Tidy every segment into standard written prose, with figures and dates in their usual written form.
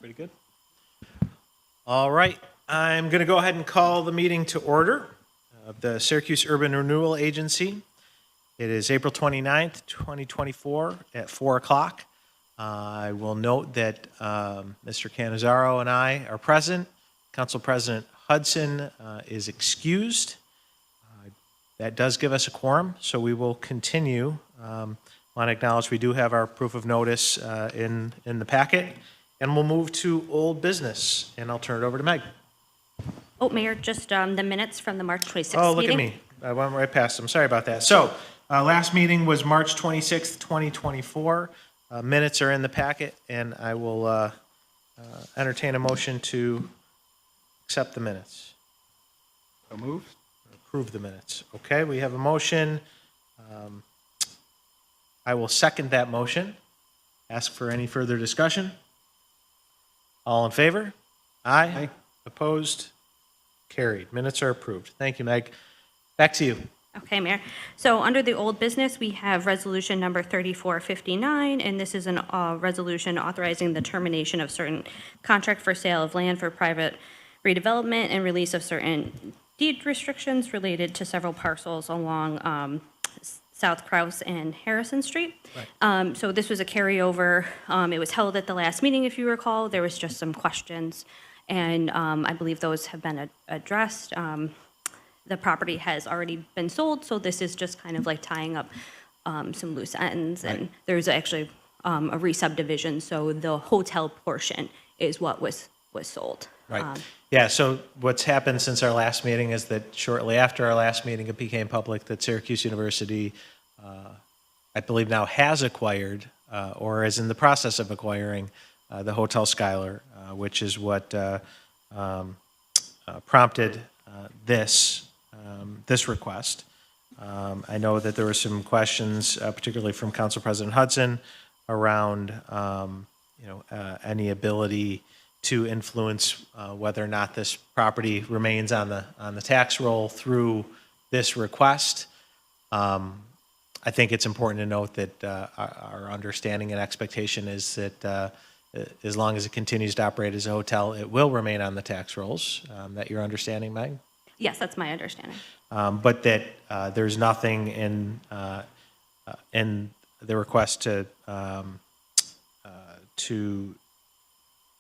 Pretty good. All right, I'm going to go ahead and call the meeting to order of the Syracuse Urban Renewal Agency. It is April 29th, 2024 at 4 o'clock. I will note that Mr. Cannizzaro and I are present. Council President Hudson is excused. That does give us a quorum, so we will continue. Want to acknowledge we do have our proof of notice in the packet, and we'll move to old business, and I'll turn it over to Meg. Oh, Mayor, just the minutes from the March 26th meeting. Oh, look at me. I went right past them. Sorry about that. So last meeting was March 26th, 2024. Minutes are in the packet, and I will entertain a motion to accept the minutes. So moved. Approve the minutes. Okay, we have a motion. I will second that motion. Ask for any further discussion. All in favor? Aye. Aye. Opposed? Carried. Minutes are approved. Thank you, Meg. Back to you. Okay, Mayor. So under the old business, we have resolution number 3459, and this is a resolution authorizing the termination of certain contract for sale of land for private redevelopment and release of certain deed restrictions related to several parcels along South Krause and Harrison Street. Right. So this was a carryover. It was held at the last meeting, if you recall. There was just some questions, and I believe those have been addressed. The property has already been sold, so this is just kind of like tying up some loose ends. Right. And there's actually a re-subdivision, so the hotel portion is what was sold. Right. Yeah, so what's happened since our last meeting is that shortly after our last meeting, it became public that Syracuse University, I believe now has acquired or is in the process of acquiring the Hotel Schuyler, which is what prompted this request. I know that there were some questions, particularly from Council President Hudson, around any ability to influence whether or not this property remains on the tax roll through this request. I think it's important to note that our understanding and expectation is that as long as it continues to operate as a hotel, it will remain on the tax rolls. That your understanding, Meg? Yes, that's my understanding. But that there's nothing in the request to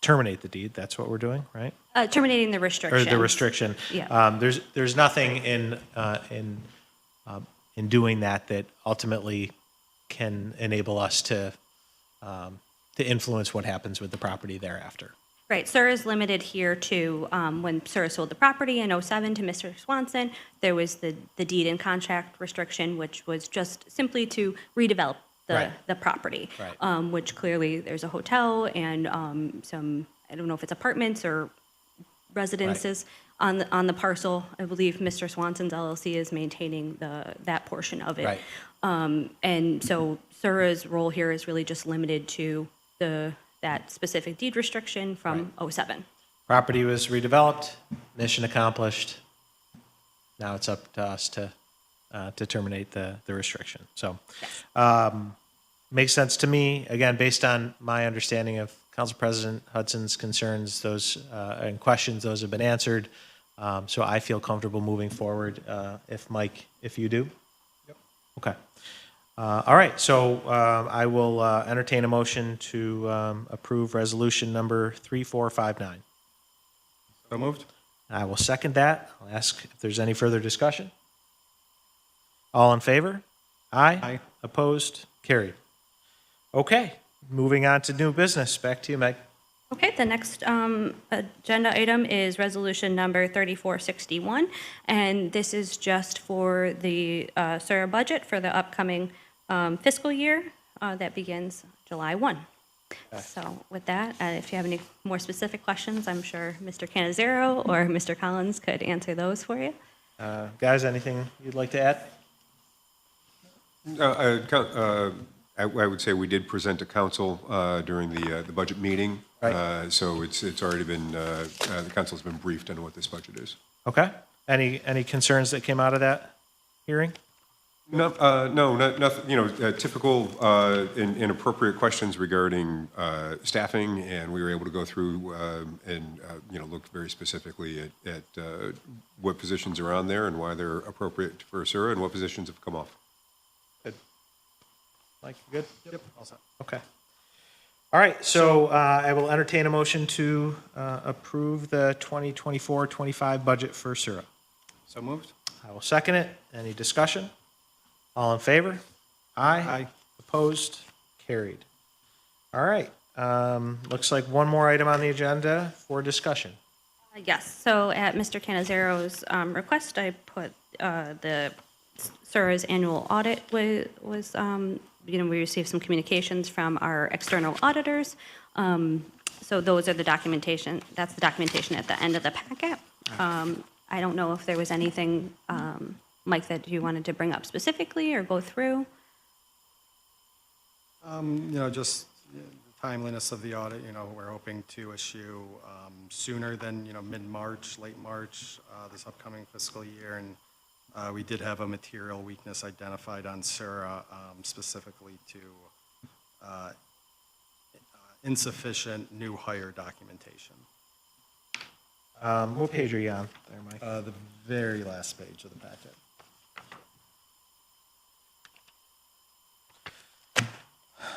terminate the deed. That's what we're doing, right? Terminating the restriction. Or the restriction. Yeah. There's nothing in doing that ultimately can enable us to influence what happens with the property thereafter. Right, SURA is limited here to when SURA sold the property in '07 to Mr. Swanson, there was the deed and contract restriction, which was just simply to redevelop the property. Right. Which clearly there's a hotel and some, I don't know if it's apartments or residences on the parcel. I believe Mr. Swanson's LLC is maintaining that portion of it. Right. And so SURA's role here is really just limited to that specific deed restriction from '07. Property was redeveloped, mission accomplished. Now it's up to us to terminate the restriction. So makes sense to me. Again, based on my understanding of Council President Hudson's concerns, those and questions, those have been answered. So I feel comfortable moving forward. If you do? Yep. Okay. All right, so I will entertain a motion to approve resolution number 3459. So moved. I will second that. I'll ask if there's any further discussion. All in favor? Aye. Aye. Opposed? Carried. Okay, moving on to new business. Back to you, Meg. Okay, the next agenda item is resolution number 3461, and this is just for the SURA budget for the upcoming fiscal year that begins July 1. So with that, if you have any more specific questions, I'm sure Mr. Cannizzaro or Mr. Collins could answer those for you. Guys, anything you'd like to add? I would say we did present to council during the budget meeting. Right. So it's already been, the council's been briefed on what this budget is. Okay. Any concerns that came out of that hearing? No, nothing, typical inappropriate questions regarding staffing, and we were able to go through and look very specifically at what positions are on there and why they're appropriate for SURA and what positions have come off. Good. Mike, you good? Yep. All set. Okay. All right, so I will entertain a motion to approve the 2024-25 budget for SURA. So moved. I will second it. Any discussion? All in favor? Aye. Aye. Opposed? Carried. All right. Looks like one more item on the agenda for discussion. Yes, so at Mr. Canizaro's request, I put the SURA's annual audit was we received some communications from our external auditors. So those are the documentation, that's the documentation at the end of the packet. I don't know if there was anything, Mike, that you wanted to bring up specifically or go through? Just the timeliness of the audit, we're hoping to issue sooner than, mid-March, late March, this upcoming fiscal year. And we did have a material weakness identified on SURA, specifically to insufficient new hire documentation. What page are you on there, Mike? The very last page of the packet.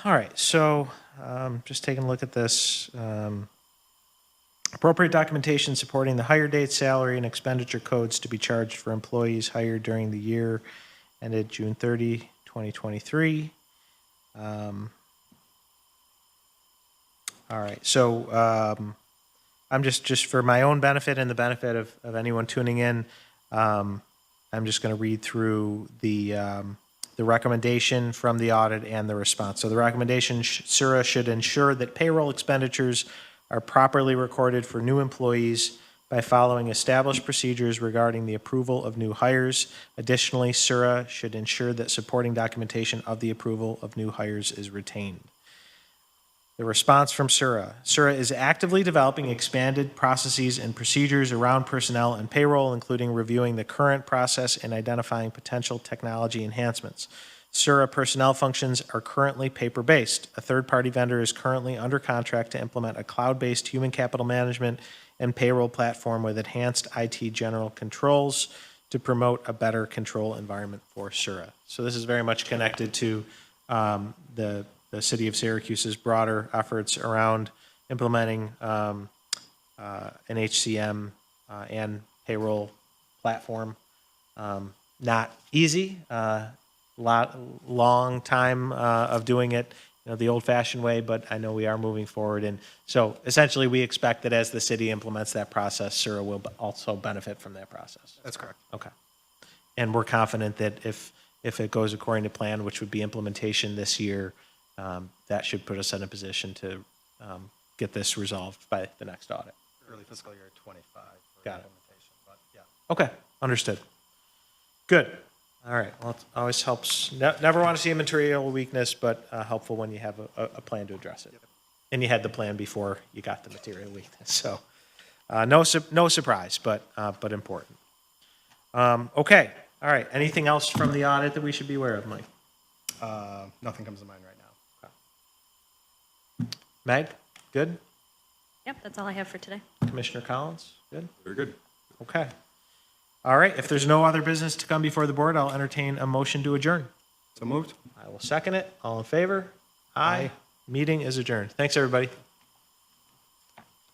All right, so just taking a look at this. Appropriate documentation supporting the hire date, salary, and expenditure codes to be charged for employees hired during the year ended June 30, 2023. All right, so I'm just for my own benefit and the benefit of anyone tuning in, I'm just going to read through the recommendation from the audit and the response. So the recommendation, SURA should ensure that payroll expenditures are properly recorded for new employees by following established procedures regarding the approval of new hires. Additionally, SURA should ensure that supporting documentation of the approval of new hires is retained. The response from SURA. SURA is actively developing expanded processes and procedures around personnel and payroll, including reviewing the current process and identifying potential technology enhancements. SURA personnel functions are currently paper-based. A third-party vendor is currently under contract to implement a cloud-based human capital management and payroll platform with enhanced IT general controls to promote a better control environment for SURA. So this is very much connected to the city of Syracuse's broader efforts around implementing an HCM and payroll platform. Not easy, long time of doing it, the old-fashioned way, but I know we are moving forward. And so essentially we expect that as the city implements that process, SURA will also benefit from that process. That's correct. Okay. And we're confident that if it goes according to plan, which would be implementation this year, that should put us in a position to get this resolved by the next audit. Early fiscal year 25 for Got it. implementation, but yeah. Okay, understood. Good. All right. Well, it always helps. Never want to see a material weakness, but helpful when you have a plan to address it. Yep. And you had the plan before you got the material weakness. So no surprise, but important. Okay. All right. Anything else from the audit that we should be aware of, Mike? Nothing comes to mind right now. Meg, good? Yep, that's all I have for today. Commissioner Collins, good? Very good. Okay. All right, if there's no other business to come before the board, I'll entertain a motion to adjourn. So moved. I will second it. All in favor? Aye. Meeting is adjourned. Thanks, everybody.